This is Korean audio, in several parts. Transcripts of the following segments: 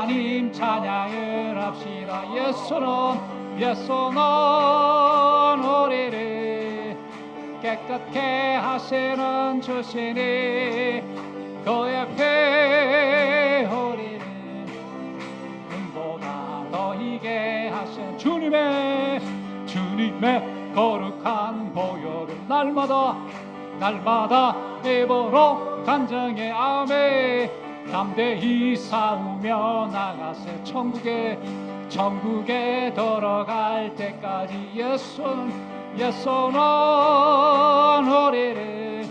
하나님 찬양을 합시다. 예수는 우리를 깨끗게 하시는 주시니 그의 피 우리를 눈보다 더 희게 하신 주님의 거룩한 보혈을 날마다 입으로 간증해 아멘. 담대히 싸우며 나가세 천국에 들어갈 때까지 예수는 우리를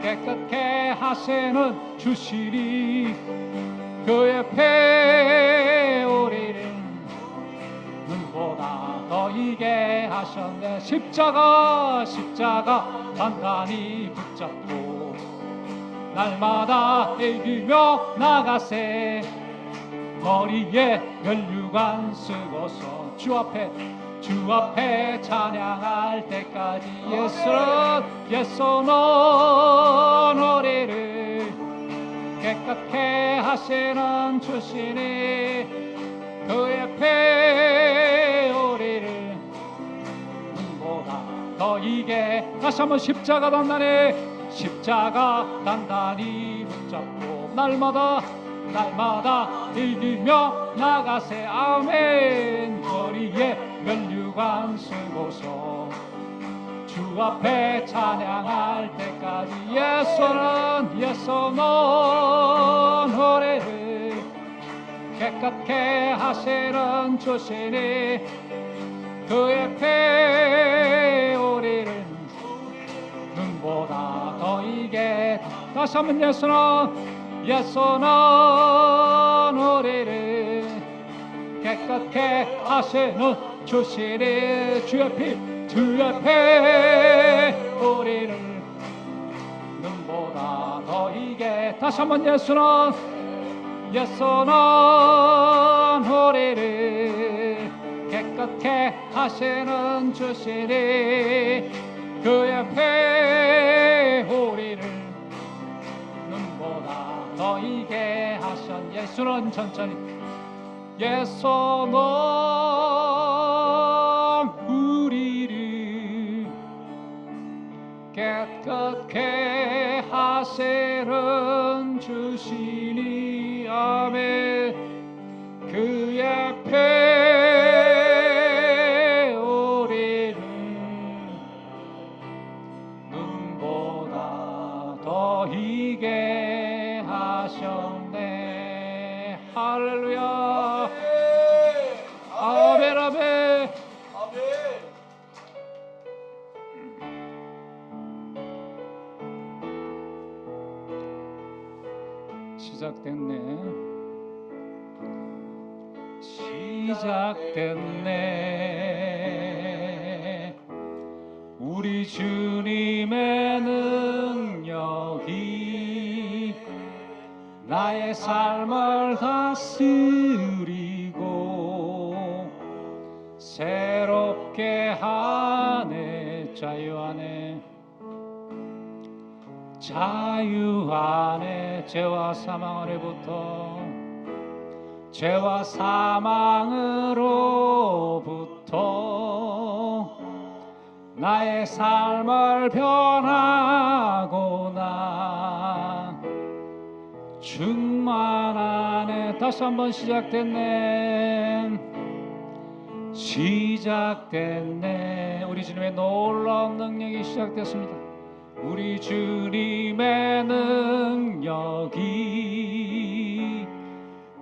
깨끗게 하시는 주시니 그의 피 우리를 눈보다 더 희게 하셨네. 십자가 단단히 붙잡고 날마다 이기며 나가세. 머리에 면류관 쓰고서 주 앞에 찬양할 때까지 예수는 우리를 깨끗게 하시는 주시니 그의 피 우리를 눈보다 더 희게. 다시 한번 십자가 단단히 붙잡고 날마다 이기며 나가세 아멘. 머리에 면류관 쓰고서 주 앞에 찬양할 때까지 예수는 우리를 깨끗게 하시는 주시니 그의 피 우리를 눈보다 더 희게. 다시 한번 예수는 우리를 깨끗게 하시는 주시니 주의 피 우리를 눈보다 더 희게. 다시 한번 예수는 우리를 깨끗게 하시는 주시니 그의 피 우리를 눈보다 더 희게 하신. 예수는 천천히 예수는 우리를 깨끗게 하시는 주시니 아멘. 그의 피 우리를 눈보다 더 희게 하셨네. 할렐루야. 아멘 아멘. 시작됐네. 우리 주님의 능력이 나의 삶을 다스리고 새롭게 하네. 자유 안에 죄와 사망으로부터 나의 삶을 변하고 나 충만하네. 다시 한번 시작됐네. 우리 주님의 놀라운 능력이 시작됐습니다. 우리 주님의 능력이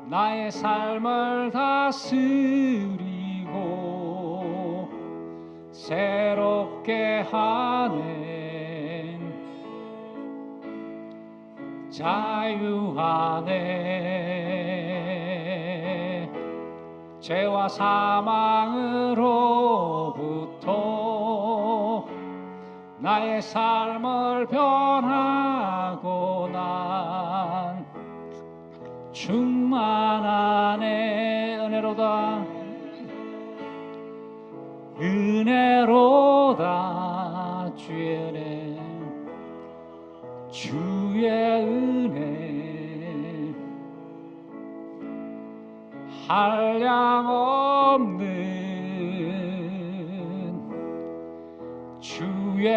나의 삶을 다스리고 새롭게 하네. 자유 안에 죄와 사망으로부터 나의 삶을 변하고 난 충만하네. 은혜로다 주의 은혜 한량없는 주의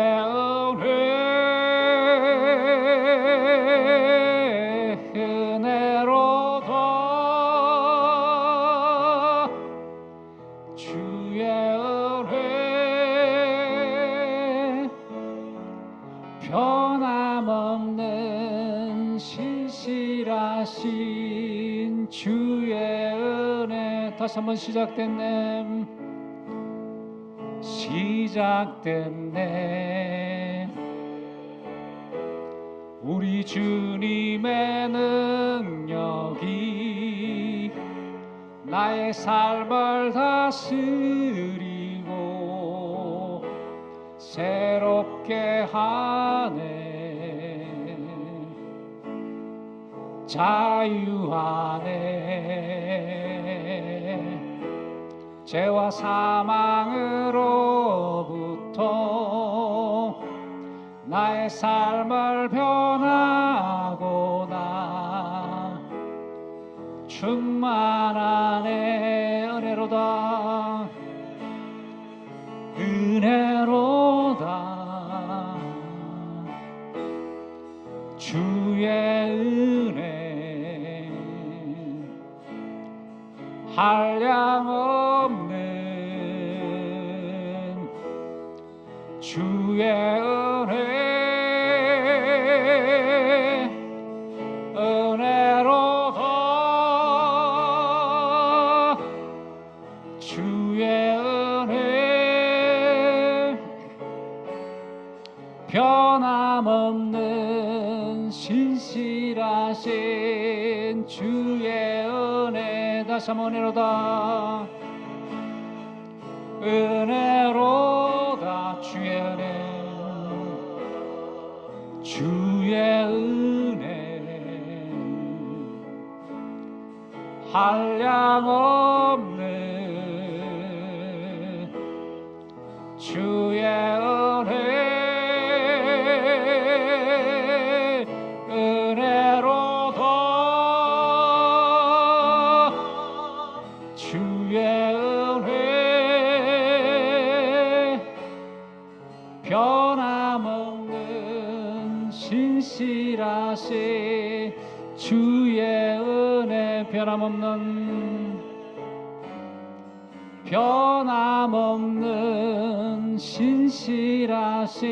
은혜로다 주의 은혜 변함없는 신실하신 주의 은혜 다시 한번 시작됐네 우리 주님의 능력이 나의 삶을 다스리고 새롭게 하네 자유하네 죄와 사망으로부터 나의 삶을 변하고나 충만하네 은혜로다 은혜로다 주의 은혜 한량없는 주의 은혜 은혜로다 주의 은혜 변함없는 신실하신 주의 은혜 다시 한번 은혜로다 은혜로다 주의 은혜 주의 은혜 한량없는 주의 은혜 은혜로다 주의 은혜 변함없는 신실하신 주의 은혜 변함없는 신실하신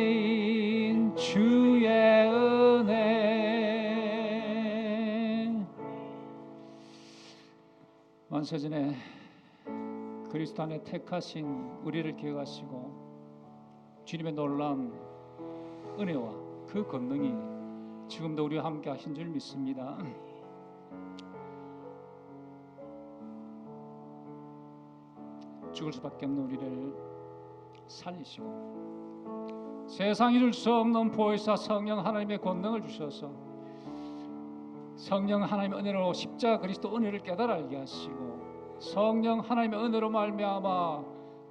주의 은혜 만세전에 그리스도 안에 택하신 우리를 기억하시고 주님의 놀라운 은혜와 그 권능이 지금도 우리와 함께 하신 줄 믿습니다. 죽을 수밖에 없는 우리를 살리시고 세상이 줄 수 없는 보혜사 성령 하나님의 권능을 주셔서 성령 하나님의 은혜로 십자가 그리스도 은혜를 깨달아 알게 하시고 성령 하나님의 은혜로 말미암아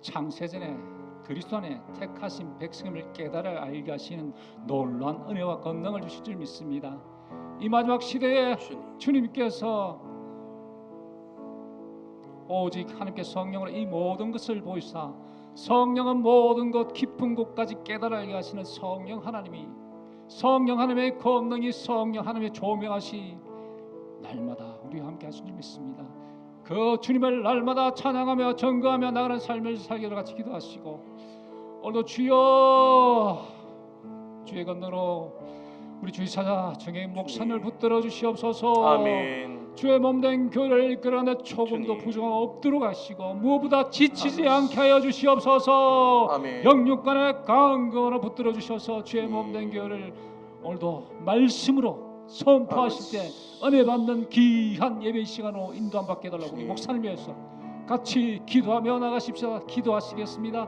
창세전에 그리스도 안에 택하신 백성을 깨달아 알게 하시는 놀라운 은혜와 권능을 주실 줄 믿습니다. 이 마지막 시대에 주님께서 오직 하나님께 성령으로 이 모든 것을 보이사 성령은 모든 것 깊은 곳까지 깨달아 알게 하시는 성령 하나님이 성령 하나님의 권능이 성령 하나님의 조명하시 날마다 우리와 함께 하신 줄 믿습니다. 그 주님을 날마다 찬양하며 전거하며 나가는 삶을 살기를 같이 기도하시고 오늘도 주여 주의 권능으로 우리 주의사자 정혜인 목사님을 붙들어 주시옵소서. 아멘. 주의 몸된 교회를 이끌어내 조금도 부정함 없도록 하시고 무엇보다 지치지 않게 하여 주시옵소서. 아멘. 영육간에 강건으로 붙들어 주셔서 주의 몸된 교회를 오늘도 말씀으로 선포하실 때 은혜 받는 귀한 예배 시간으로 인도함 받게 해달라고 우리 목사님 위해서 같이 기도하며 나가십시오. 기도하시겠습니다.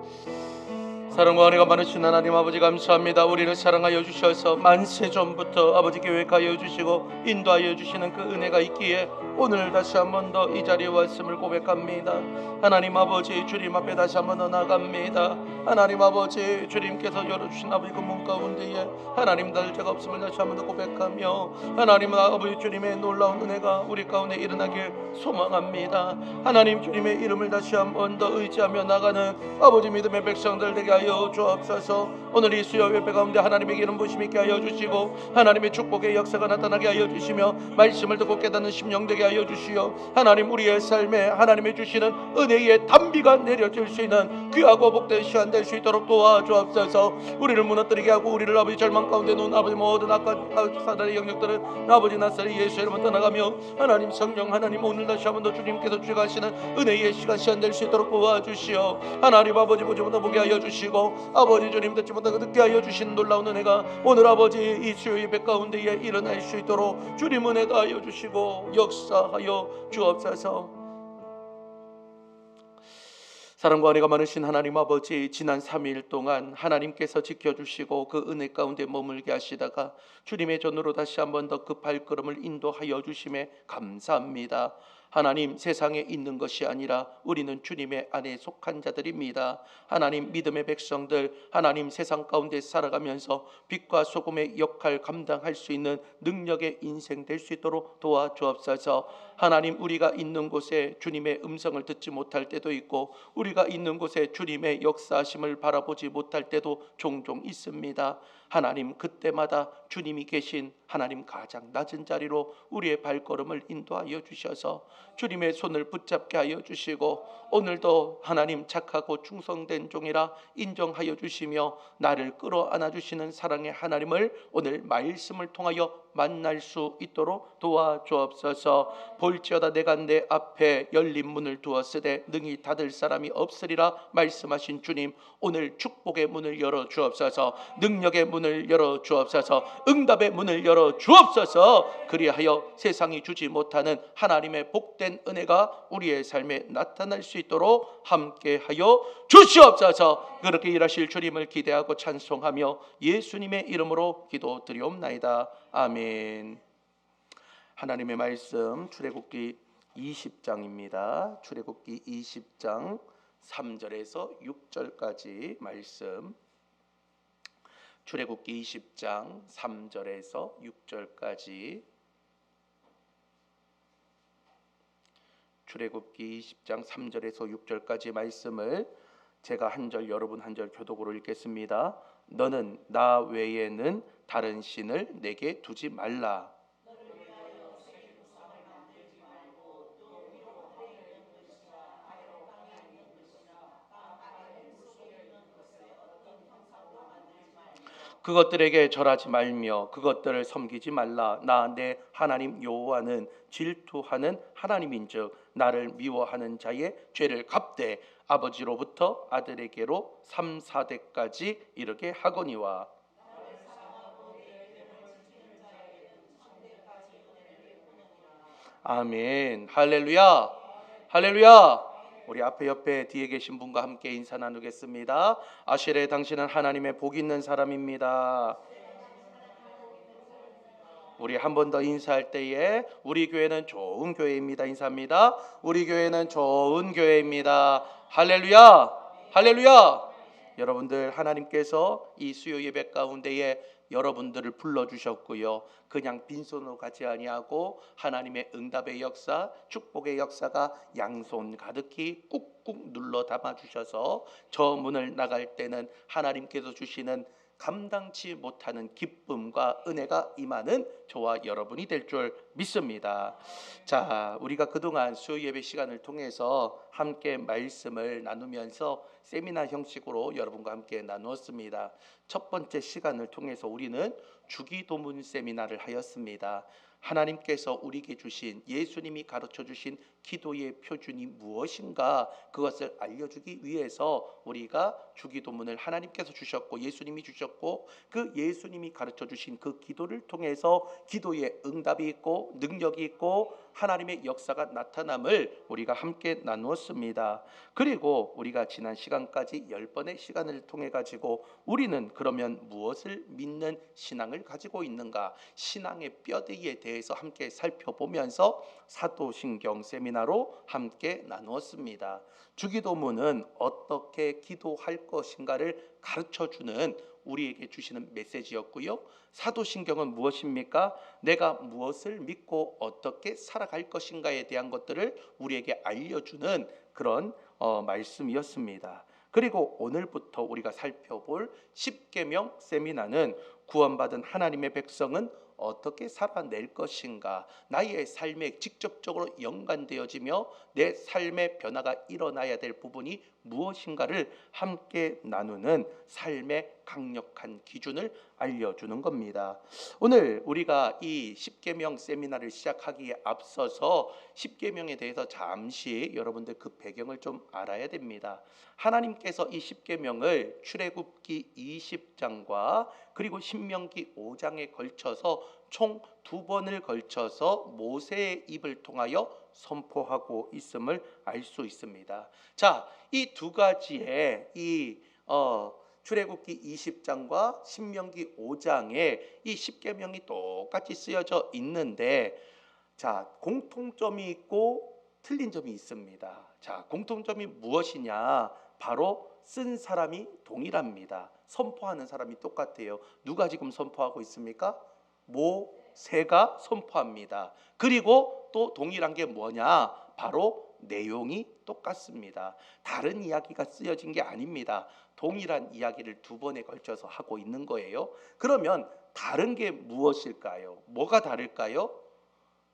사랑과 은혜가 많으신 하나님 아버지 감사합니다. 우리를 사랑하여 주셔서 만세 전부터 아버지 계획하여 주시고 인도하여 주시는 그 은혜가 있기에 오늘 다시 한 번 더 이 자리에 왔음을 고백합니다. 하나님 아버지 주님 앞에 다시 한 번 더 나갑니다. 하나님 아버지 주님께서 열어주신 아버지 그 문 가운데에 하나님 날 죄가 없음을 다시 한 번 더 고백하며 하나님 아버지 주님의 놀라운 은혜가 우리 가운데 일어나길 소망합니다. 하나님 주님의 이름을 다시 한 번 더 의지하며 나가는 아버지 믿음의 백성들 되게 하여 주옵소서. 오늘 이 수요 예배 가운데 하나님의 기름 부심 있게 하여 주시고 하나님의 축복의 역사가 나타나게 하여 주시며 말씀을 듣고 깨닫는 심령 되게 하여 주시어 하나님 우리의 삶에 하나님의 주시는 은혜의 단비가 내려질 수 있는 귀하고 복된 시간 될 수 있도록 도와주옵소서. 우리를 무너뜨리게 하고 우리를 아버지 절망 가운데 놓은 아버지 모든 악한 사단의 영역들은 아버지 나사렛 예수의 이름으로 떠나가며 하나님 성령 하나님 오늘 다시 한번 더 주님께서 주가시는 은혜의 시간 될 수 있도록 도와주시어 하나님 아버지 보지 못하 보게 하여 주시고 아버지 주님 듣지 못하고 듣게 하여 주신 놀라운 은혜가 오늘 아버지 이 수요 예배 가운데에 일어날 수 있도록 주님 은혜 다하여 주시고 역사하여 주옵소서. 사랑과 은혜가 많으신 하나님 아버지 지난 3일 동안 하나님께서 지켜주시고 그 은혜 가운데 머물게 하시다가 주님의 전으로 다시 한번 더 그 발걸음을 인도하여 주심에 감사합니다. 하나님 세상에 있는 것이 아니라 우리는 주님의 안에 속한 자들입니다. 하나님 믿음의 백성들 하나님 세상 가운데 살아가면서 빛과 소금의 역할 감당할 수 있는 능력의 인생 될 수 있도록 도와주옵소서. 하나님 우리가 있는 곳에 주님의 음성을 듣지 못할 때도 있고 우리가 있는 곳에 주님의 역사하심을 바라보지 못할 때도 종종 있습니다. 하나님 그때마다 주님이 계신 하나님 가장 낮은 자리로 우리의 발걸음을 인도하여 주셔서 주님의 손을 붙잡게 하여 주시고 오늘도 하나님 착하고 충성된 종이라 인정하여 주시며 나를 끌어안아 주시는 사랑의 하나님을 오늘 말씀을 통하여 만날 수 있도록 도와주옵소서. 볼지어다 내가 내 앞에 열린 문을 두었으되 능히 닫을 사람이 없으리라 말씀하신 주님 오늘 축복의 문을 열어 주옵소서. 능력의 문을 열어 주옵소서. 응답의 문을 열어 주옵소서. 그리하여 세상이 주지 못하는 하나님의 복된 은혜가 우리의 삶에 나타날 수 있도록 함께하여 주시옵소서. 그렇게 일하실 주님을 기대하고 찬송하며 예수님의 이름으로 기도드리옵나이다. 아멘. 하나님의 말씀 출애굽기 20장입니다. 출애굽기 20장 3절에서 6절까지 말씀. 출애굽기 20장 3절에서 6절까지. 출애굽기 20장 3절에서 6절까지 말씀을 제가 한 절 여러분 한 절 교독으로 읽겠습니다. 너는 나 외에는 다른 신을 내게 두지 말라. 그것들에게 절하지 말며 그것들을 섬기지 말라. 나 내 하나님 여호와는 질투하는 하나님인즉 나를 미워하는 자의 죄를 갚되 아버지로부터 아들에게로 3, 4대까지 이르게 하거니와. 아멘. 할렐루야. 할렐루야. 우리 앞에 옆에 뒤에 계신 분과 함께 인사 나누겠습니다. 아시레 당신은 하나님의 복 있는 사람입니다. 우리 한 번 더 인사할 때에 우리 교회는 좋은 교회입니다. 인사합니다. 우리 교회는 좋은 교회입니다. 할렐루야. 할렐루야. 여러분들 하나님께서 이 수요 예배 가운데에 여러분들을 불러주셨고요. 그냥 빈손으로 가지 아니하고 하나님의 응답의 역사, 축복의 역사가 양손 가득히 꾹꾹 눌러 담아주셔서 저 문을 나갈 때는 하나님께서 주시는 감당치 못하는 기쁨과 은혜가 임하는 저와 여러분이 될 줄 믿습니다. 자, 우리가 그동안 수요 예배 시간을 통해서 함께 말씀을 나누면서 세미나 형식으로 여러분과 함께 나누었습니다. 첫 번째 시간을 통해서 우리는 주기도문 세미나를 하였습니다. 하나님께서 우리에게 주신 예수님이 가르쳐 주신 기도의 표준이 무엇인가 그것을 알려주기 위해서 우리가 주기도문을 하나님께서 주셨고 예수님이 주셨고 그 예수님이 가르쳐 주신 그 기도를 통해서 기도의 응답이 있고 능력이 있고 하나님의 역사가 나타남을 우리가 함께 나누었습니다. 그리고 우리가 지난 시간까지 10번의 시간을 통해 가지고 우리는 그러면 무엇을 믿는 신앙을 가지고 있는가, 신앙의 뼈대기에 대해서 함께 살펴보면서 사도신경 세미나로 함께 나누었습니다. 주기도문은 어떻게 기도할 것인가를 가르쳐주는 우리에게 주시는 메시지였고요. 사도신경은 무엇입니까? 내가 무엇을 믿고 어떻게 살아갈 것인가에 대한 것들을 우리에게 알려주는 그런 말씀이었습니다. 그리고 오늘부터 우리가 살펴볼 십계명 세미나는 구원받은 하나님의 백성은 어떻게 살아낼 것인가, 나의 삶에 직접적으로 연관되어지며 내 삶의 변화가 일어나야 될 부분이 무엇인가를 함께 나누는 삶의 강력한 기준을 알려주는 겁니다. 오늘 우리가 이 십계명 세미나를 시작하기에 앞서서 십계명에 대해서 잠시 여러분들 그 배경을 좀 알아야 됩니다. 하나님께서 이 십계명을 출애굽기 20장과 그리고 신명기 5장에 걸쳐서 총 2번을 걸쳐서 모세의 입을 통하여 선포하고 있음을 알 수 있습니다. 자, 이 두 가지의 출애굽기 20장과 신명기 5장에 이 십계명이 똑같이 쓰여져 있는데, 자, 공통점이 있고 틀린 점이 있습니다. 자, 공통점이 무엇이냐? 바로 쓴 사람이 동일합니다. 선포하는 사람이 똑같아요. 누가 지금 선포하고 있습니까? 모세가 선포합니다. 그리고 또 동일한 게 뭐냐? 바로 내용이 똑같습니다. 다른 이야기가 쓰여진 게 아닙니다. 동일한 이야기를 2번에 걸쳐서 하고 있는 거예요. 그러면 다른 게 무엇일까요? 뭐가 다를까요?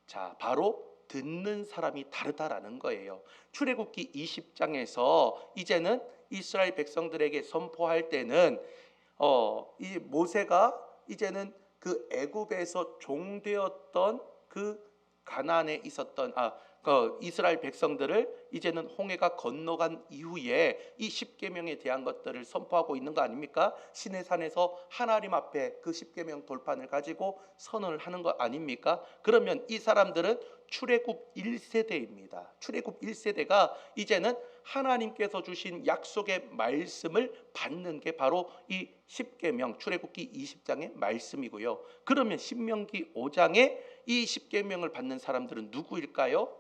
자, 바로 듣는 사람이 다르다라는 거예요. 출애굽기 20장에서 이제는 이스라엘 백성들에게 선포할 때는 이 모세가 이제는 그 애굽에서 종되었던 그 가나안에 있었던 이스라엘 백성들을 이제는 홍해가 건너간 이후에 이 십계명에 대한 것들을 선포하고 있는 거 아닙니까? 시내산에서 하나님 앞에 그 십계명 돌판을 가지고 선언을 하는 거 아닙니까? 그러면 이 사람들은 출애굽 1세대입니다. 출애굽 1세대가 이제는 하나님께서 주신 약속의 말씀을 받는 게 바로 이 십계명 출애굽기 20장의 말씀이고요. 그러면 신명기 5장에 이 십계명을 받는 사람들은 누구일까요?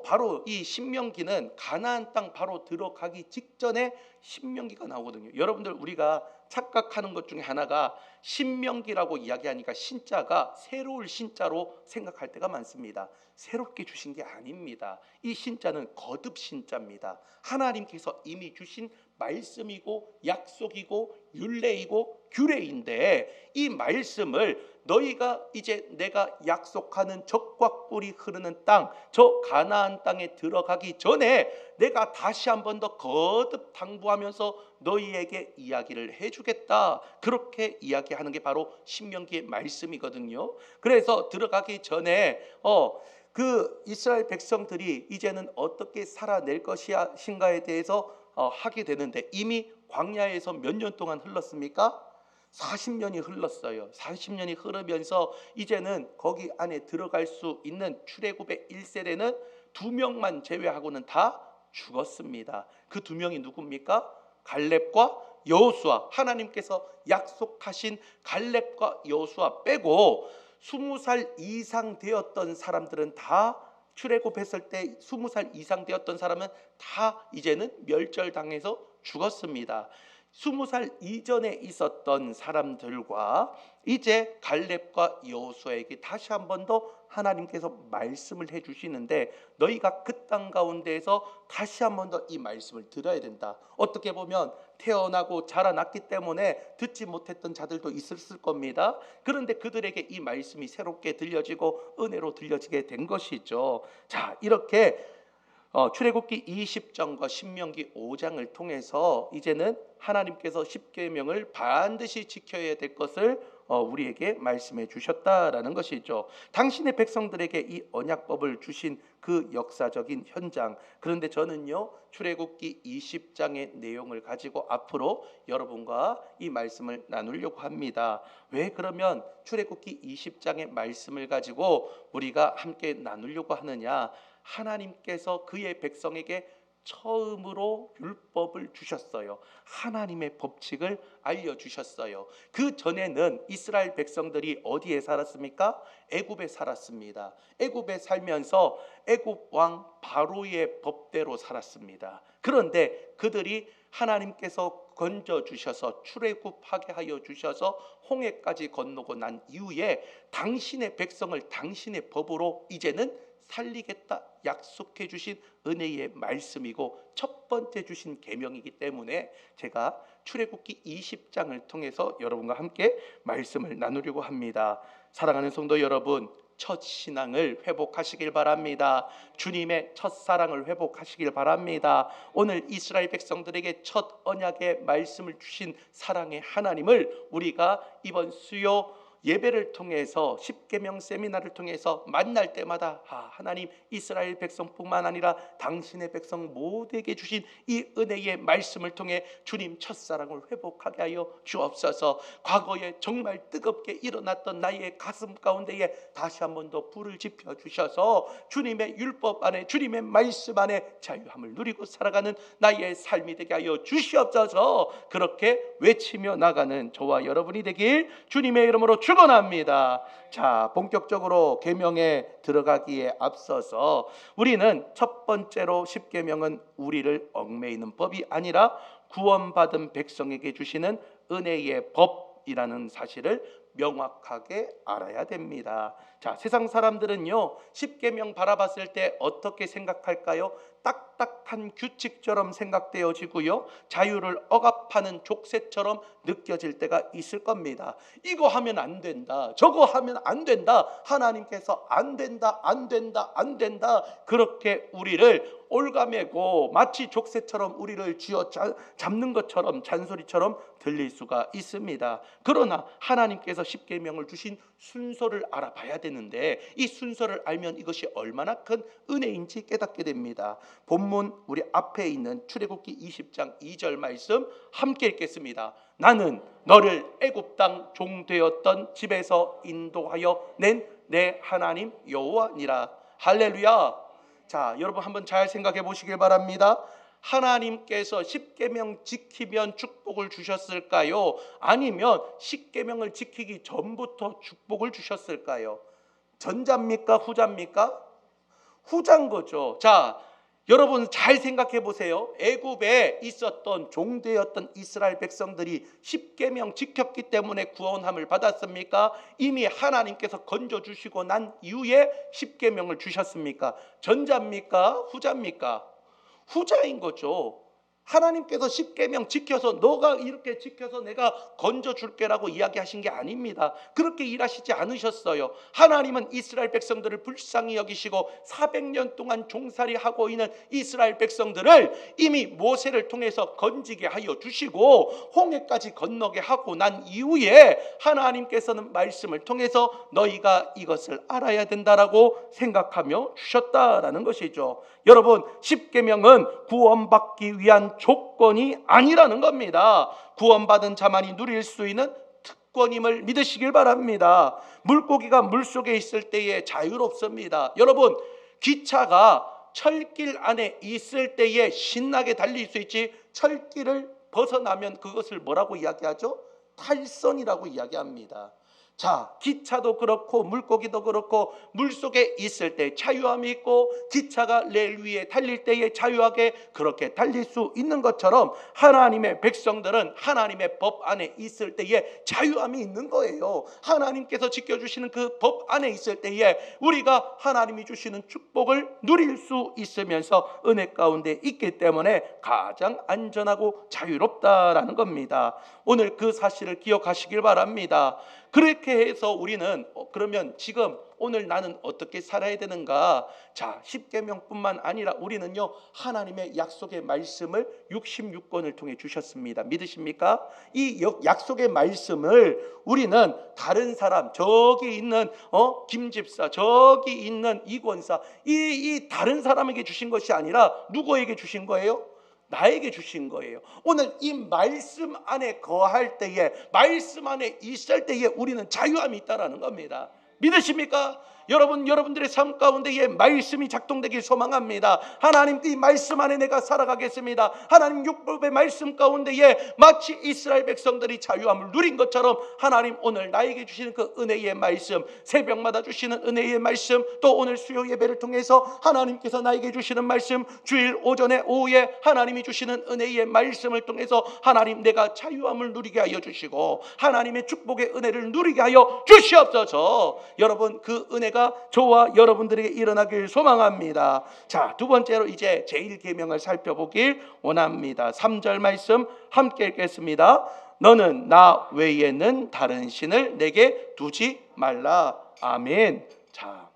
바로 이 신명기는 가나안 땅 바로 들어가기 직전에 신명기가 나오거든요. 여러분들 우리가 착각하는 것 중에 하나가 신명기라고 이야기하니까 신자가 새로울 신자로 생각할 때가 많습니다. 새롭게 주신 게 아닙니다. 이 신자는 거듭 신자입니다. 하나님께서 이미 주신 말씀이고 약속이고 율례이고 규례인데, 이 말씀을 너희가 이제 내가 약속하는 적과 꿀이 흐르는 땅, 저 가나안 땅에 들어가기 전에 내가 다시 한 번 더 거듭 당부하면서 너희에게 이야기를 해주겠다, 그렇게 이야기하는 게 바로 신명기의 말씀이거든요. 그래서 들어가기 전에 그 이스라엘 백성들이 이제는 어떻게 살아낼 것인가에 대해서 하게 되는데, 이미 광야에서 몇 년 동안 흘렀습니까? 40년이 흘렀어요. 40년이 흐르면서 이제는 거기 안에 들어갈 수 있는 출애굽의 1세대는 2명만 제외하고는 다 죽었습니다. 그 2명이 누굽니까? 갈렙과 여호수아. 하나님께서 약속하신 갈렙과 여호수아 빼고 20살 이상 되었던 사람들은 다, 출애굽했을 때 20살 이상 되었던 사람은 다 이제는 멸절당해서 죽었습니다. 20살 이전에 있었던 사람들과 이제 갈렙과 여호수아에게 다시 한 번 더 하나님께서 말씀을 해주시는데, 너희가 그 땅 가운데에서 다시 한 번 더 이 말씀을 들어야 된다. 어떻게 보면 태어나고 자라났기 때문에 듣지 못했던 자들도 있었을 겁니다. 그런데 그들에게 이 말씀이 새롭게 들려지고 은혜로 들려지게 된 것이죠. 자, 이렇게 출애굽기 20장과 신명기 5장을 통해서 이제는 하나님께서 십계명을 반드시 지켜야 될 것을 우리에게 말씀해 주셨다라는 것이죠. 당신의 백성들에게 이 언약법을 주신 그 역사적인 현장. 그런데 저는요, 출애굽기 20장의 내용을 가지고 앞으로 여러분과 이 말씀을 나누려고 합니다. 왜 그러면 출애굽기 20장의 말씀을 가지고 우리가 함께 나누려고 하느냐? 하나님께서 그의 백성에게 처음으로 율법을 주셨어요. 하나님의 법칙을 알려주셨어요. 그 전에는 이스라엘 백성들이 어디에 살았습니까? 애굽에 살았습니다. 애굽에 살면서 애굽 왕 바로의 법대로 살았습니다. 그런데 그들이 하나님께서 건져주셔서 출애굽하게 하여 주셔서 홍해까지 건너고 난 이후에 당신의 백성을 당신의 법으로 이제는 살리겠다 약속해 주신 은혜의 말씀이고 첫 번째 주신 계명이기 때문에 제가 출애굽기 20장을 통해서 여러분과 함께 말씀을 나누려고 합니다. 사랑하는 성도 여러분, 첫 신앙을 회복하시길 바랍니다. 주님의 첫사랑을 회복하시길 바랍니다. 오늘 이스라엘 백성들에게 첫 언약의 말씀을 주신 사랑의 하나님을 우리가 이번 수요 예배를 통해서 십계명 세미나를 통해서 만날 때마다 하나님 이스라엘 백성뿐만 아니라 당신의 백성 모두에게 주신 이 은혜의 말씀을 통해 주님 첫사랑을 회복하게 하여 주옵소서. 과거에 정말 뜨겁게 일어났던 나의 가슴 가운데에 다시 한 번 더 불을 지펴 주셔서 주님의 율법 안에 주님의 말씀 안에 자유함을 누리고 살아가는 나의 삶이 되게 하여 주시옵소서. 그렇게 외치며 나가는 저와 여러분이 되길 주님의 이름으로 축원합니다. 자, 본격적으로 계명에 들어가기에 앞서서 우리는 첫 번째로 십계명은 우리를 얽매이는 법이 아니라 구원받은 백성에게 주시는 은혜의 법이라는 사실을 명확하게 알아야 됩니다. 자, 세상 사람들은요, 십계명 바라봤을 때 어떻게 생각할까요? 딱딱한 규칙처럼 생각되어지고요, 자유를 억압하는 족쇄처럼 느껴질 때가 있을 겁니다. 이거 하면 안 된다, 저거 하면 안 된다, 하나님께서 안 된다, 안 된다, 안 된다, 그렇게 우리를 올가매고 마치 족쇄처럼 우리를 쥐어 잡는 것처럼 잔소리처럼 들릴 수가 있습니다. 그러나 하나님께서 십계명을 주신 순서를 알아봐야 되는데 이 순서를 알면 이것이 얼마나 큰 은혜인지 깨닫게 됩니다. 본문 우리 앞에 있는 출애굽기 20장 2절 말씀 함께 읽겠습니다. 나는 너를 애굽 땅 종되었던 집에서 인도하여 낸 내 하나님 여호와니라. 할렐루야. 자, 여러분 한번 잘 생각해 보시길 바랍니다. 하나님께서 십계명 지키면 축복을 주셨을까요? 아니면 십계명을 지키기 전부터 축복을 주셨을까요? 전자입니까? 후자입니까? 후자인 거죠. 자, 여러분 잘 생각해 보세요. 애굽에 있었던 종되었던 이스라엘 백성들이 십계명 지켰기 때문에 구원함을 받았습니까? 이미 하나님께서 건져주시고 난 이후에 십계명을 주셨습니까? 전자입니까? 후자입니까? 후자인 거죠. 하나님께서 십계명 지켜서 너가 이렇게 지켜서 내가 건져줄게라고 이야기하신 게 아닙니다. 그렇게 일하시지 않으셨어요. 하나님은 이스라엘 백성들을 불쌍히 여기시고 400년 동안 종살이하고 있는 이스라엘 백성들을 이미 모세를 통해서 건지게 하여 주시고 홍해까지 건너게 하고 난 이후에 하나님께서는 말씀을 통해서 너희가 이것을 알아야 된다라고 생각하며 주셨다라는 것이죠. 여러분, 십계명은 구원받기 위한 조건이 아니라는 겁니다. 구원받은 자만이 누릴 수 있는 특권임을 믿으시길 바랍니다. 물고기가 물속에 있을 때에 자유롭습니다. 여러분, 기차가 철길 안에 있을 때에 신나게 달릴 수 있지 철길을 벗어나면 그것을 뭐라고 이야기하죠? 탈선이라고 이야기합니다. 자, 기차도 그렇고 물고기도 그렇고 물속에 있을 때 자유함이 있고 기차가 레일 위에 달릴 때에 자유하게 그렇게 달릴 수 있는 것처럼 하나님의 백성들은 하나님의 법 안에 있을 때에 자유함이 있는 거예요. 하나님께서 지켜주시는 그 법 안에 있을 때에 우리가 하나님이 주시는 축복을 누릴 수 있으면서 은혜 가운데 있기 때문에 가장 안전하고 자유롭다라는 겁니다. 오늘 그 사실을 기억하시길 바랍니다. 이렇게 해서 우리는 그러면 지금 오늘 나는 어떻게 살아야 되는가? 자, 10계명뿐만 아니라 우리는요 하나님의 약속의 말씀을 66권을 통해 주셨습니다. 믿으십니까? 이 약속의 말씀을 우리는 다른 사람, 저기 있는 김집사, 저기 있는 이권사, 이 다른 사람에게 주신 것이 아니라 누구에게 주신 거예요? 나에게 주신 거예요. 오늘 이 말씀 안에 거할 때에, 말씀 안에 있을 때에 우리는 자유함이 있다라는 겁니다. 믿으십니까? 여러분들의 삶 가운데에 말씀이 작동되길 소망합니다. 하나님, 이 말씀 안에 내가 살아가겠습니다. 하나님 율법의 말씀 가운데에 마치 이스라엘 백성들이 자유함을 누린 것처럼 하나님 오늘 나에게 주시는 그 은혜의 말씀, 새벽마다 주시는 은혜의 말씀, 또 오늘 수요 예배를 통해서 하나님께서 나에게 주시는 말씀, 주일 오전에 오후에 하나님이 주시는 은혜의 말씀을 통해서 하나님 내가 자유함을 누리게 하여 주시고 하나님의 축복의 은혜를 누리게 하여 주시옵소서. 여러분, 그 은혜가 저와 여러분들에게 일어나길 소망합니다. 자, 두 번째로 이제 제1계명을 살펴보길 원합니다. 3절 말씀 함께 읽겠습니다. 너는 나 외에는 다른 신을 내게 두지 말라. 아멘. 자,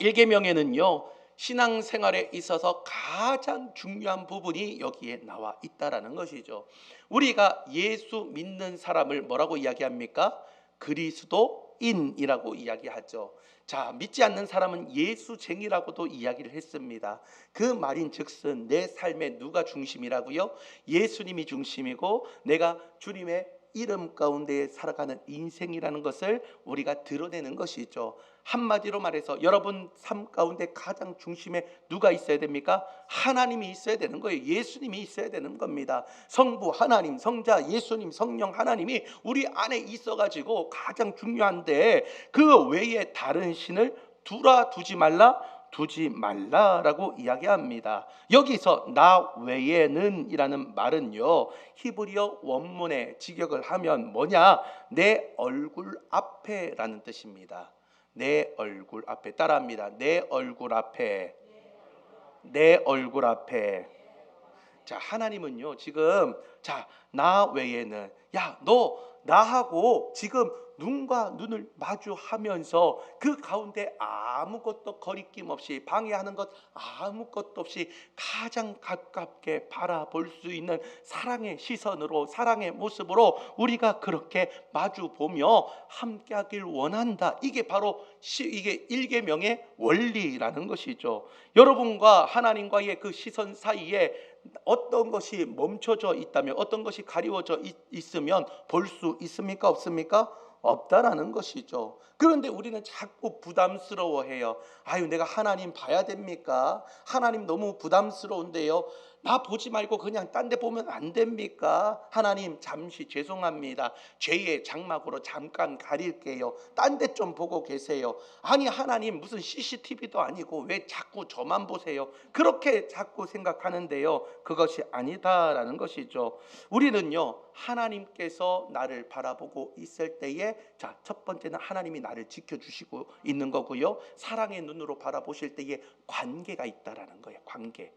1계명에는요 신앙생활에 있어서 가장 중요한 부분이 여기에 나와 있다라는 것이죠. 우리가 예수 믿는 사람을 뭐라고 이야기합니까? 그리스도인이라고 이야기하죠. 자, 믿지 않는 사람은 예수쟁이라고도 이야기를 했습니다. 그 말인즉슨 내 삶에 누가 중심이라고요? 예수님이 중심이고 내가 주님의 이름 가운데 살아가는 인생이라는 것을 우리가 드러내는 것이죠. 한마디로 말해서 여러분 삶 가운데 가장 중심에 누가 있어야 됩니까? 하나님이 있어야 되는 거예요. 예수님이 있어야 되는 겁니다. 성부 하나님, 성자 예수님, 성령 하나님이 우리 안에 있어가지고 가장 중요한데 그 외에 다른 신을 두지 말라라고 이야기합니다. 여기서 나 외에는 이라는 말은요 히브리어 원문에 직역을 하면 뭐냐? 내 얼굴 앞에라는 뜻입니다. 내 얼굴 앞에. 따라합니다. 내 얼굴 앞에. 내 얼굴 앞에. 자, 하나님은요 지금 나 외에는 너 나하고 지금 눈과 눈을 마주하면서 그 가운데 아무것도 거리낌 없이 방해하는 것 아무것도 없이 가장 가깝게 바라볼 수 있는 사랑의 시선으로, 사랑의 모습으로 우리가 그렇게 마주보며 함께하길 원한다. 이게 바로 이게 1계명의 원리라는 것이죠. 여러분과 하나님과의 그 시선 사이에 어떤 것이 멈춰져 있다면, 어떤 것이 가리워져 있으면 볼 수 있습니까? 없습니까? 없다라는 것이죠. 그런데 우리는 자꾸 부담스러워해요. 내가 하나님 봐야 됩니까? 하나님 너무 부담스러운데요. 나 보지 말고 그냥 딴 데 보면 안 됩니까? 하나님 잠시 죄송합니다. 죄의 장막으로 잠깐 가릴게요. 딴 데 좀 보고 계세요. 아니 하나님 무슨 CCTV도 아니고 왜 자꾸 저만 보세요? 그렇게 자꾸 생각하는데요. 그것이 아니다라는 것이죠. 우리는요 하나님께서 나를 바라보고 있을 때에 첫 번째는 하나님이 나를 지켜주시고 있는 거고요. 사랑의 눈으로 바라보실 때에 관계가 있다라는 거예요. 관계.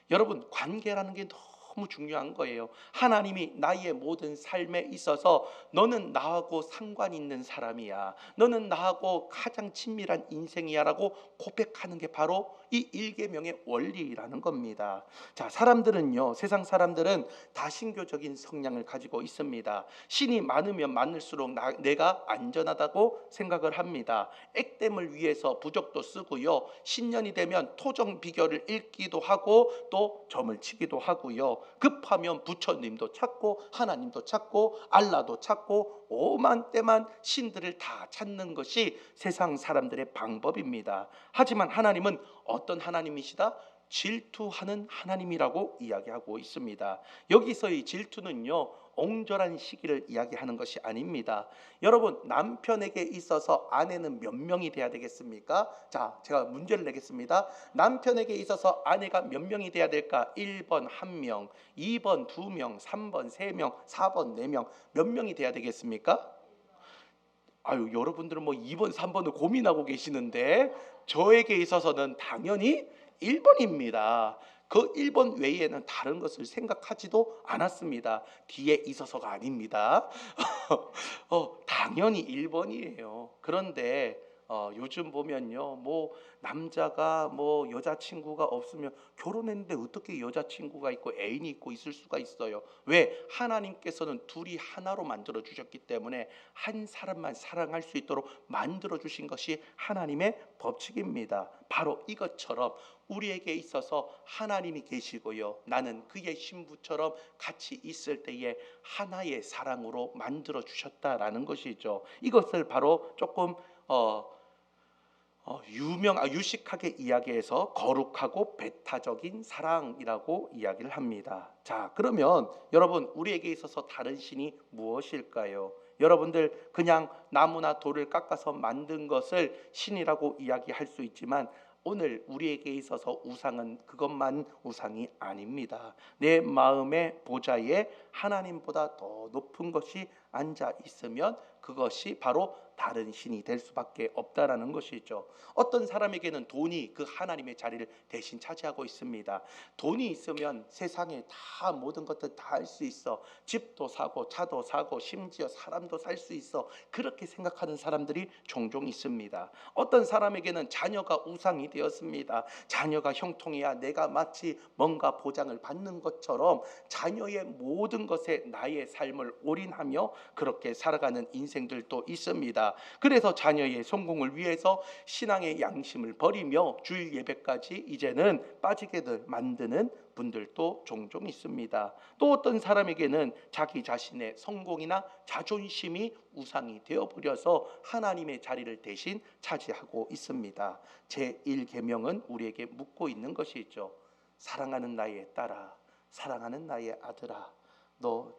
여러분 관계라는 게 너무 중요한 거예요. 하나님이 나의 모든 삶에 있어서 너는 나하고 상관 있는 사람이야, 너는 나하고 가장 친밀한 인생이야 라고 고백하는 게 바로 이 1계명의 원리라는 겁니다. 자, 사람들은요 세상 사람들은 다신교적인 성향을 가지고 있습니다. 신이 많으면 많을수록 내가 안전하다고 생각을 합니다. 액땜을 위해서 부적도 쓰고요, 신년이 되면 토정 비결을 읽기도 하고 또 점을 치기도 하고요, 급하면 부처님도 찾고 하나님도 찾고 알라도 찾고 오만 때만 신들을 다 찾는 것이 세상 사람들의 방법입니다. 하지만 하나님은 어떤 하나님이시다? 질투하는 하나님이라고 이야기하고 있습니다. 여기서의 질투는요 옹졸한 시기를 이야기하는 것이 아닙니다. 여러분 남편에게 있어서 아내는 몇 명이 돼야 되겠습니까? 자, 제가 문제를 내겠습니다. 남편에게 있어서 아내가 몇 명이 돼야 될까? 1번 1명, 2번 2명, 3번 3명, 4번 4명. 몇 명이 돼야 되겠습니까? 여러분들은 2번 3번을 고민하고 계시는데 저에게 있어서는 당연히 1번입니다. 그 1번 외에는 다른 것을 생각하지도 않았습니다. 뒤에 있어서가 아닙니다. 당연히 1번이에요. 그런데 요즘 보면요, 뭐 남자가 뭐 여자친구가 없으면 결혼했는데 어떻게 여자친구가 있고 애인이 있고 있을 수가 있어요? 왜? 하나님께서는 둘이 하나로 만들어 주셨기 때문에 한 사람만 사랑할 수 있도록 만들어 주신 것이 하나님의 법칙입니다. 바로 이것처럼 우리에게 있어서 하나님이 계시고요, 나는 그의 신부처럼 같이 있을 때에 하나의 사랑으로 만들어 주셨다라는 것이죠. 이것을 바로 조금 유식하게 이야기해서 거룩하고 배타적인 사랑이라고 이야기를 합니다. 자, 그러면 여러분, 우리에게 있어서 다른 신이 무엇일까요? 여러분들 그냥 나무나 돌을 깎아서 만든 것을 신이라고 이야기할 수 있지만 오늘 우리에게 있어서 우상은 그것만 우상이 아닙니다. 내 마음의 보좌에 하나님보다 더 높은 것이 앉아 있으면 그것이 바로 다른 신이 될 수밖에 없다라는 것이죠. 어떤 사람에게는 돈이 그 하나님의 자리를 대신 차지하고 있습니다. 돈이 있으면 세상에 다 모든 것들 다 할 수 있어. 집도 사고 차도 사고 심지어 사람도 살 수 있어. 그렇게 생각하는 사람들이 종종 있습니다. 어떤 사람에게는 자녀가 우상이 되었습니다. 자녀가 형통해야 내가 마치 뭔가 보장을 받는 것처럼 자녀의 모든 것에 나의 삶을 올인하며 그렇게 살아가는 인생들도 있습니다. 그래서 자녀의 성공을 위해서 신앙의 양심을 버리며 주일 예배까지 이제는 빠지게 만드는 분들도 종종 있습니다. 또 어떤 사람에게는 자기 자신의 성공이나 자존심이 우상이 되어버려서 하나님의 자리를 대신 차지하고 있습니다. 제1계명은 우리에게 묻고 있는 것이 있죠. 사랑하는 나의 딸아, 사랑하는 나의 아들아, 너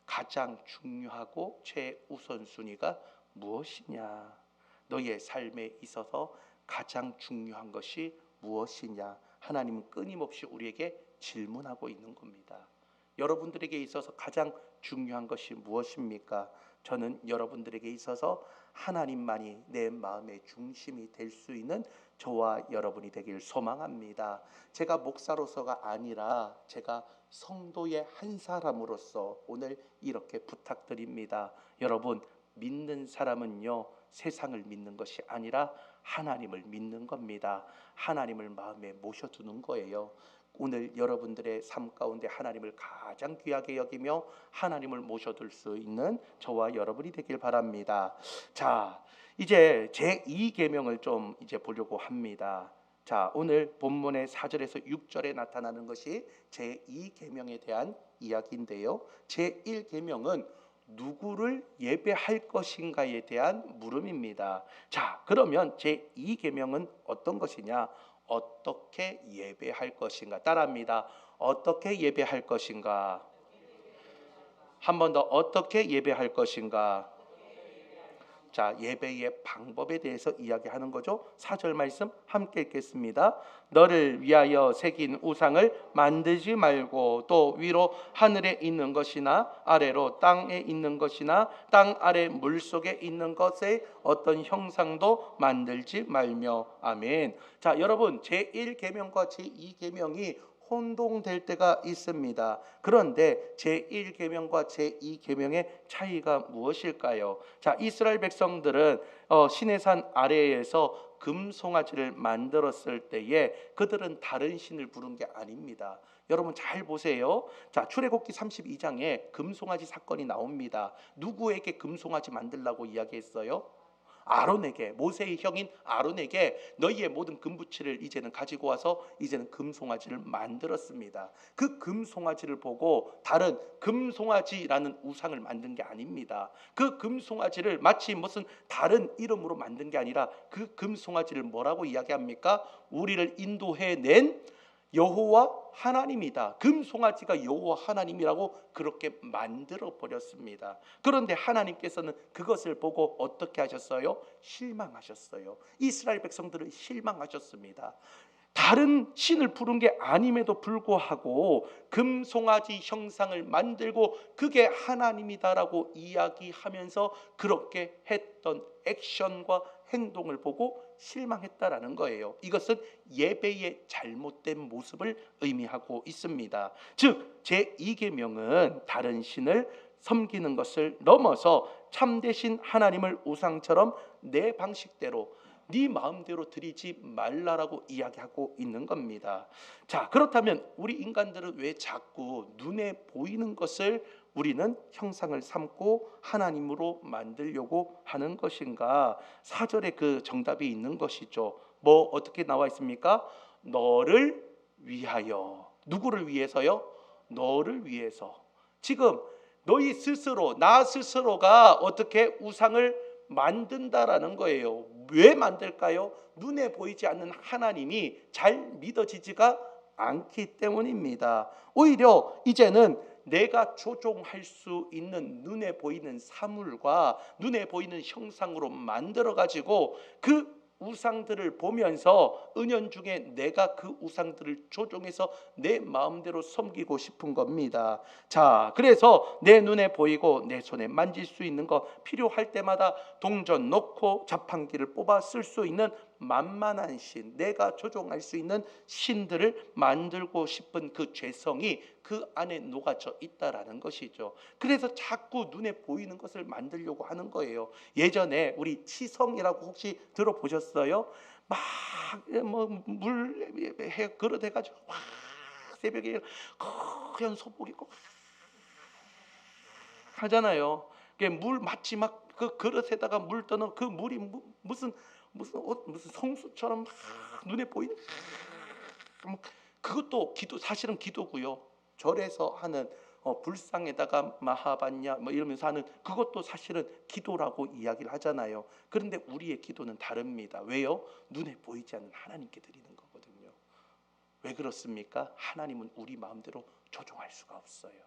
가장 중요하고 최우선순위가 무엇이냐? 너의 삶에 있어서 가장 중요한 것이 무엇이냐? 하나님은 끊임없이 우리에게 질문하고 있는 겁니다. 여러분들에게 있어서 가장 중요한 것이 무엇입니까? 저는 여러분들에게 있어서 하나님만이 내 마음의 중심이 될 수 있는 저와 여러분이 되길 소망합니다. 제가 목사로서가 아니라 제가 성도의 한 사람으로서 오늘 이렇게 부탁드립니다. 여러분, 믿는 사람은요, 세상을 믿는 것이 아니라 하나님을 믿는 겁니다. 하나님을 마음에 모셔두는 거예요. 오늘 여러분들의 삶 가운데 하나님을 가장 귀하게 여기며 하나님을 모셔둘 수 있는 저와 여러분이 되길 바랍니다. 자, 이제 제2계명을 좀 이제 보려고 합니다. 자, 오늘 본문의 4절에서 6절에 나타나는 것이 제2계명에 대한 이야기인데요. 제1계명은 누구를 예배할 것인가에 대한 물음입니다. 자, 그러면 제2계명은 어떤 것이냐? 어떻게 예배할 것인가? 따라합니다. 어떻게 예배할 것인가? 한 번 더, 어떻게 예배할 것인가? 자, 예배의 방법에 대해서 이야기하는 거죠. 4절 말씀 함께 읽겠습니다. 너를 위하여 새긴 우상을 만들지 말고 또 위로 하늘에 있는 것이나 아래로 땅에 있는 것이나 땅 아래 물속에 있는 것에 어떤 형상도 만들지 말며. 아멘. 자, 여러분, 제1계명과 제2계명이 혼동될 때가 있습니다. 그런데 제1계명과 제2계명의 차이가 무엇일까요? 자, 이스라엘 백성들은 시내산 아래에서 금송아지를 만들었을 때에 그들은 다른 신을 부른 게 아닙니다. 여러분 잘 보세요. 자, 출애굽기 32장에 금송아지 사건이 나옵니다. 누구에게 금송아지 만들라고 이야기했어요? 아론에게, 모세의 형인 아론에게 너희의 모든 금부치를 이제는 가지고 와서 이제는 금송아지를 만들었습니다. 그 금송아지를 보고 다른 금송아지라는 우상을 만든 게 아닙니다. 그 금송아지를 마치 무슨 다른 이름으로 만든 게 아니라 그 금송아지를 뭐라고 이야기합니까? 우리를 인도해낸 여호와 하나님이다. 금송아지가 여호와 하나님이라고 그렇게 만들어 버렸습니다. 그런데 하나님께서는 그것을 보고 어떻게 하셨어요? 실망하셨어요. 이스라엘 백성들은 실망하셨습니다. 다른 신을 부른 게 아님에도 불구하고 금송아지 형상을 만들고 그게 하나님이다라고 이야기하면서 그렇게 했던 액션과 행동을 보고 실망했다라는 거예요. 이것은 예배의 잘못된 모습을 의미하고 있습니다. 즉 제2계명은 다른 신을 섬기는 것을 넘어서 참되신 하나님을 우상처럼 내 방식대로 네 마음대로 드리지 말라라고 이야기하고 있는 겁니다. 자, 그렇다면 우리 인간들은 왜 자꾸 눈에 보이는 것을 우리는 형상을 삼고 하나님으로 만들려고 하는 것인가? 4절에 그 정답이 있는 것이죠. 뭐 어떻게 나와 있습니까? 너를 위하여. 누구를 위해서요? 너를 위해서. 지금 너희 스스로, 나 스스로가 어떻게 우상을 만든다라는 거예요. 왜 만들까요? 눈에 보이지 않는 하나님이 잘 믿어지지가 않기 때문입니다. 오히려 이제는 내가 조종할 수 있는 눈에 보이는 사물과 눈에 보이는 형상으로 만들어 가지고 그 우상들을 보면서 은연중에 내가 그 우상들을 조종해서 내 마음대로 섬기고 싶은 겁니다. 자, 그래서 내 눈에 보이고 내 손에 만질 수 있는 거 필요할 때마다 동전 놓고 자판기를 뽑아 쓸 수 있는 만만한 신, 내가 조종할 수 있는 신들을 만들고 싶은 그 죄성이 그 안에 녹아져 있다라는 것이죠. 그래서 자꾸 눈에 보이는 것을 만들려고 하는 거예요. 예전에 우리 치성이라고 혹시 들어보셨어요? 막 물 그릇 해가지고 새벽에 하얀 소복 입고 하잖아요. 물 마치 막 그 그릇에다가 물 떠는 그 물이 무슨 성수처럼 막 눈에 보이는 그것도 기도, 사실은 기도고요. 절에서 하는 불상에다가 마하반야 뭐 이러면서 하는 그것도 사실은 기도라고 이야기를 하잖아요. 그런데 우리의 기도는 다릅니다. 왜요? 눈에 보이지 않는 하나님께 드리는 거거든요. 왜 그렇습니까? 하나님은 우리 마음대로 조종할 수가 없어요.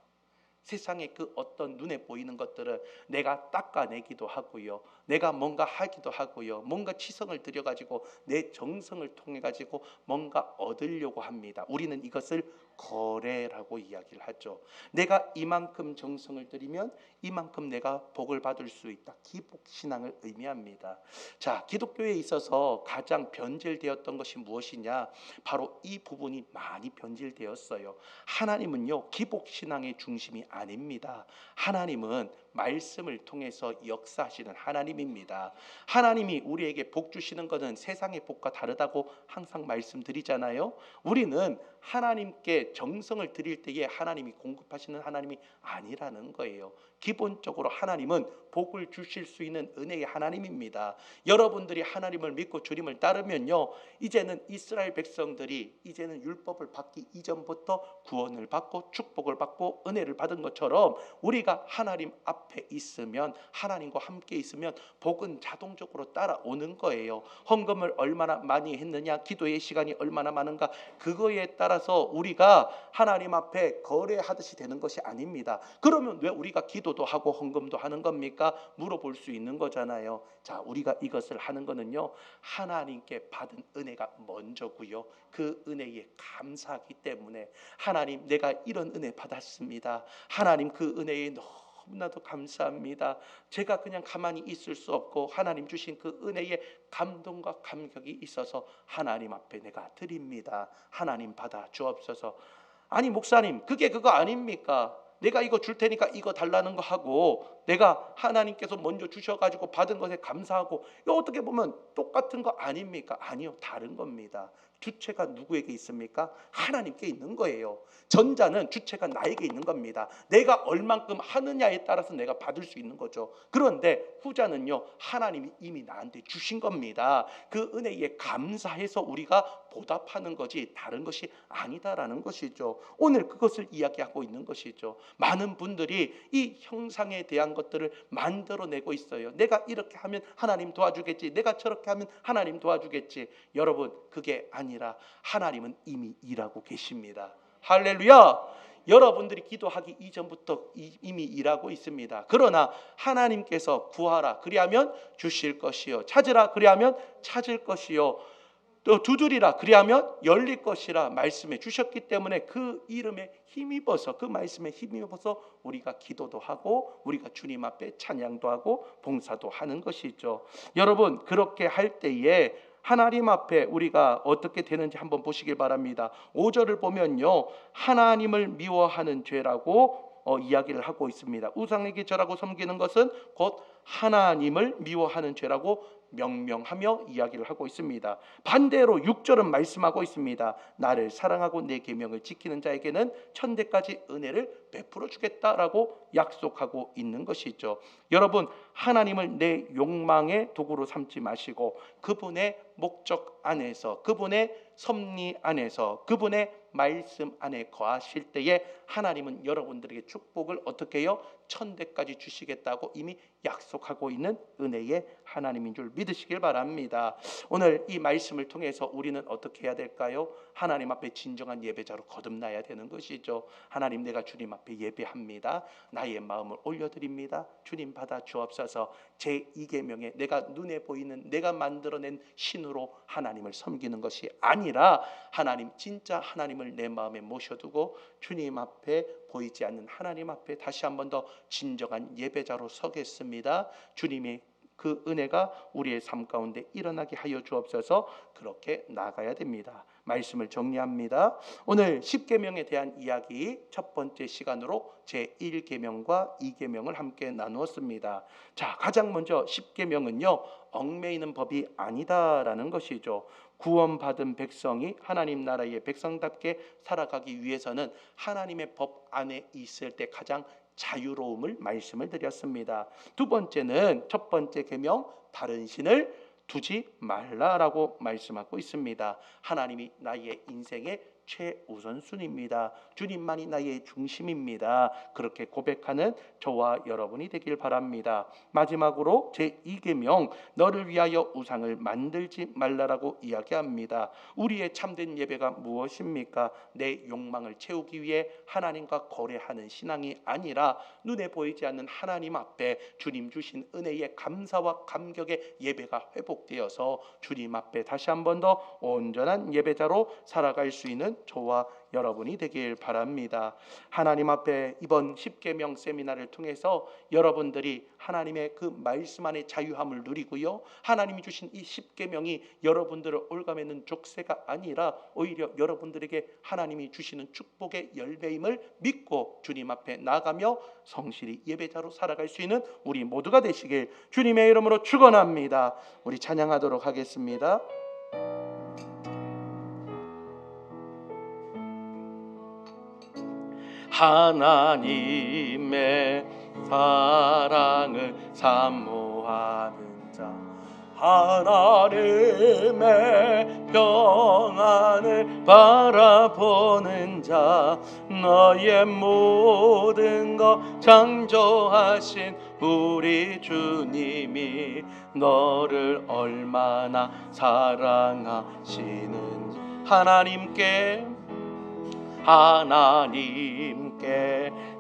세상의 그 어떤 눈에 보이는 것들을 내가 닦아내기도 하고요, 내가 뭔가 하기도 하고요, 뭔가 치성을 들여가지고 내 정성을 통해 가지고 뭔가 얻으려고 합니다. 우리는 이것을 거래라고 이야기를 하죠. 내가 이만큼 정성을 들이면 이만큼 내가 복을 받을 수 있다. 기복신앙을 의미합니다. 자, 기독교에 있어서 가장 변질되었던 것이 무엇이냐? 바로 이 부분이 많이 변질되었어요. 하나님은요, 기복신앙의 중심이 아닙니다. 하나님은 말씀을 통해서 역사하시는 하나님입니다. 하나님이 우리에게 복 주시는 것은 세상의 복과 다르다고 항상 말씀드리잖아요. 우리는 하나님께 정성을 드릴 때에 하나님이 공급하시는 하나님이 아니라는 거예요. 기본적으로 하나님은 복을 주실 수 있는 은혜의 하나님입니다. 여러분들이 하나님을 믿고 주님을 따르면요, 이제는 이스라엘 백성들이 이제는 율법을 받기 이전부터 구원을 받고 축복을 받고 은혜를 받은 것처럼 우리가 하나님 앞에 있으면, 하나님과 함께 있으면 복은 자동적으로 따라오는 거예요. 헌금을 얼마나 많이 했느냐, 기도의 시간이 얼마나 많은가, 그거에 따라서 우리가 하나님 앞에 거래하듯이 되는 것이 아닙니다. 그러면 왜 우리가 기도도 하고 헌금도 하는 겁니까? 물어볼 수 있는 거잖아요. 자, 우리가 이것을 하는 거는요, 하나님께 받은 은혜가 먼저고요, 그 은혜에 감사하기 때문에 하나님, 내가 이런 은혜 받았습니다. 하나님, 그 은혜에 너무나도 감사합니다. 제가 그냥 가만히 있을 수 없고 하나님 주신 그 은혜에 감동과 감격이 있어서 하나님 앞에 내가 드립니다. 하나님 받아 주옵소서. 아니 목사님, 그게 그거 아닙니까? 내가 이거 줄 테니까 이거 달라는 거 하고 내가 하나님께서 먼저 주셔가지고 받은 것에 감사하고, 이거 어떻게 보면 똑같은 거 아닙니까? 아니요, 다른 겁니다. 주체가 누구에게 있습니까? 하나님께 있는 거예요. 전자는 주체가 나에게 있는 겁니다. 내가 얼만큼 하느냐에 따라서 내가 받을 수 있는 거죠. 그런데 후자는요, 하나님이 이미 나한테 주신 겁니다. 그 은혜에 감사해서 우리가 보답하는 거지 다른 것이 아니다라는 것이죠. 오늘 그것을 이야기하고 있는 것이죠. 많은 분들이 이 형상에 대한 것들을 만들어내고 있어요. 내가 이렇게 하면 하나님 도와주겠지, 내가 저렇게 하면 하나님 도와주겠지. 여러분, 그게 아니라 하나님은 이미 일하고 계십니다. 할렐루야. 여러분들이 기도하기 이전부터 이미 일하고 있습니다. 그러나 하나님께서 구하라 그리하면 주실 것이요, 찾으라 그리하면 찾을 것이요, 또 두드리라 그리하면 열릴 것이라 말씀해 주셨기 때문에 그 이름에 힘입어서, 그 말씀에 힘입어서 우리가 기도도 하고 우리가 주님 앞에 찬양도 하고 봉사도 하는 것이죠. 여러분, 그렇게 할 때에 하나님 앞에 우리가 어떻게 되는지 한번 보시길 바랍니다. 5절을 보면요, 하나님을 미워하는 죄라고 이야기를 하고 있습니다. 우상에게 절하고 섬기는 것은 곧 하나님을 미워하는 죄라고 명명하며 이야기를 하고 있습니다. 반대로 6절은 말씀하고 있습니다. 나를 사랑하고 내 계명을 지키는 자에게는 천대까지 은혜를 베풀어 주겠다라고 약속하고 있는 것이죠. 여러분, 하나님을 내 욕망의 도구로 삼지 마시고 그분의 목적 안에서, 그분의 섭리 안에서, 그분의 말씀 안에 거하실 때에 하나님은 여러분들에게 축복을 어떻게 해요? 천대까지 주시겠다고 이미 약속하고 있는 은혜의 하나님인 줄 믿으시길 바랍니다. 오늘 이 말씀을 통해서 우리는 어떻게 해야 될까요? 하나님 앞에 진정한 예배자로 거듭나야 되는 것이죠. 하나님, 내가 주님 앞에 예배합니다. 나의 마음을 올려드립니다. 주님 받아 주옵소서. 제 2계명에 내가 눈에 보이는 내가 만들어낸 신으로 하나님을 섬기는 것이 아니라 하나님, 진짜 하나님을 내 마음에 모셔두고 주님 앞에 보이지 않는 하나님 앞에 다시 한 번 더 진정한 예배자로 서겠습니다. 주님의 그 은혜가 우리의 삶 가운데 일어나게 하여 주옵소서. 그렇게 나가야 됩니다. 말씀을 정리합니다. 오늘 10계명에 대한 이야기 첫 번째 시간으로 제 1계명과 2계명을 함께 나누었습니다. 자, 가장 먼저 10계명은요, 얽매이는 법이 아니다라는 것이죠. 구원받은 백성이 하나님 나라의 백성답게 살아가기 위해서는 하나님의 법 안에 있을 때 가장 자유로움을 말씀을 드렸습니다. 두 번째는 첫 번째 계명, 다른 신을 두지 말라라고 말씀하고 있습니다. 하나님이 나의 인생의 최우선순위입니다. 주님만이 나의 중심입니다. 그렇게 고백하는 저와 여러분이 되길 바랍니다. 마지막으로 제2계명, 너를 위하여 우상을 만들지 말라라고 이야기합니다. 우리의 참된 예배가 무엇입니까? 내 욕망을 채우기 위해 하나님과 거래하는 신앙이 아니라 눈에 보이지 않는 하나님 앞에 주님 주신 은혜의 감사와 감격의 예배가 회복되어서 주님 앞에 다시 한 번 더 온전한 예배자로 살아갈 수 있는 저와 여러분이 되길 바랍니다. 하나님 앞에 이번 10계명 세미나를 통해서 여러분들이 하나님의 그 말씀 안에 자유함을 누리고요, 하나님이 주신 이 10계명이 여러분들을 올가매는 족쇄가 아니라 오히려 여러분들에게 하나님이 주시는 축복의 열매임을 믿고 주님 앞에 나가며 성실히 예배자로 살아갈 수 있는 우리 모두가 되시길 주님의 이름으로 축원합니다. 우리 찬양하도록 하겠습니다. 하나님의 사랑을 사모하는 자, 하나님의 평안을 바라보는 자, 너의 모든 것 창조하신 우리 주님이 너를 얼마나 사랑하시는지 하나님께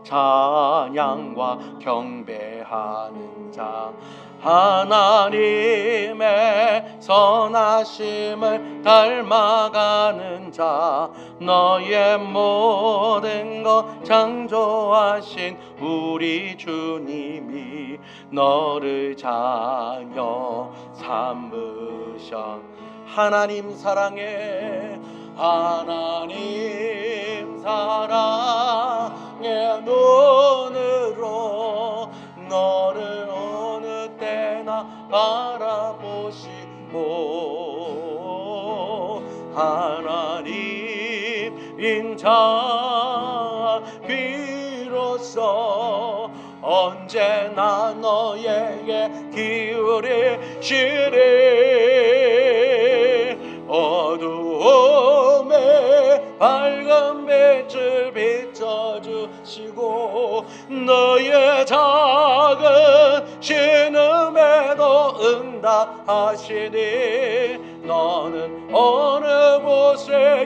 찬양과 경배하는 자, 하나님의 선하심을 닮아가는 자, 너의 모든 것 창조하신 우리 주님이 너를 자녀 삼으셔. 하나님 사랑해, 하나님 사랑의 눈으로 너를 어느 때나 바라보시고, 하나님 인자 비로소 언제나 너에게 기울이시리. 어두움에 밝은 빛을 비춰주시고 너의 작은 신음에도 응답하시니 너는 어느 곳에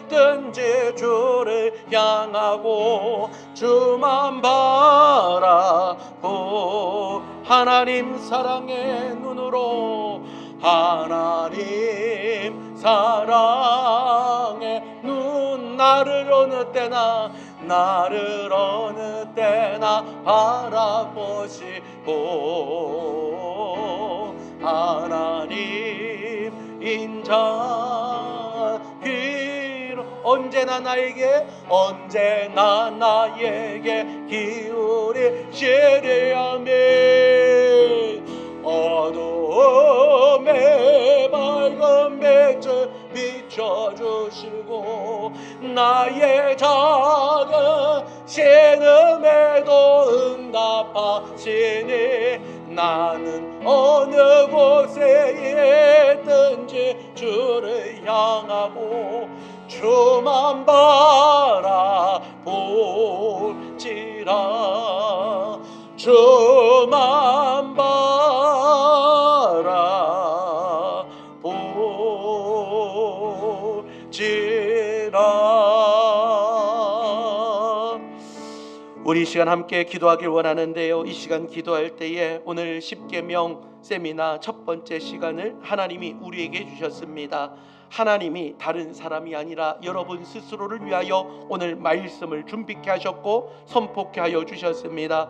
있든지 주를 향하고 주만 바라보. 하나님 사랑의 눈으로, 하나님 사랑의 눈 나를 어느 때나 바라보시고 하나님 인자 귀로 언제나 나에게 기울이시리아멘. 어두움에 밝은 빛을 비춰주시고 나의 작은 신음에도 응답하시니 나는 어느 곳에 있든지 주를 향하고 주만 바라볼지라. 주만 바라볼지라. 우리 이 시간 함께 기도하길 원하는데요, 이 시간 기도할 때에 오늘 십계명 세미나 첫 번째 시간을 하나님이 우리에게 주셨습니다. 하나님이 다른 사람이 아니라 여러분 스스로를 위하여 오늘 말씀을 준비케 하셨고 선포케 하여 주셨습니다.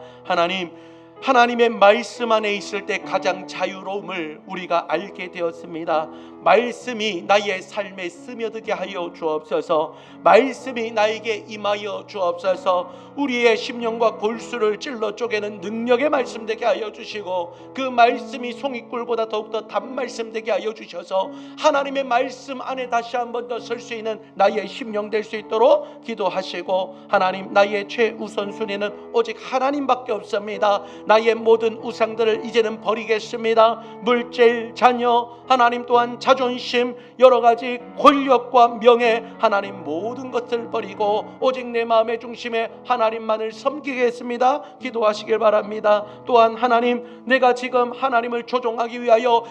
하나님의 말씀 안에 있을 때 가장 자유로움을 우리가 알게 되었습니다. 말씀이 나의 삶에 스며들게 하여 주옵소서. 말씀이 나에게 임하여 주옵소서. 우리의 심령과 골수를 찔러 쪼개는 능력의 말씀 되게 하여 주시고 그 말씀이 송이꿀보다 더욱더 단 말씀 되게 하여 주셔서 하나님의 말씀 안에 다시 한 번 더 설 수 있는 나의 심령 될 수 있도록 기도하시고, 하나님, 나의 최우선순위는 오직 하나님밖에 없습니다. 나의 모든 우상들을 이제는 버리겠습니다. 물질, 자녀, 하나님 또한 자존심, 여러 가지 권력과 명예, 하나님 모든 것을 버리고 오직 내 마음의 중심에 하나님만을 섬기겠습니다. 기도하시길 바랍니다. 또한 하나님, 내가 지금 하나님을 조종하기 위하여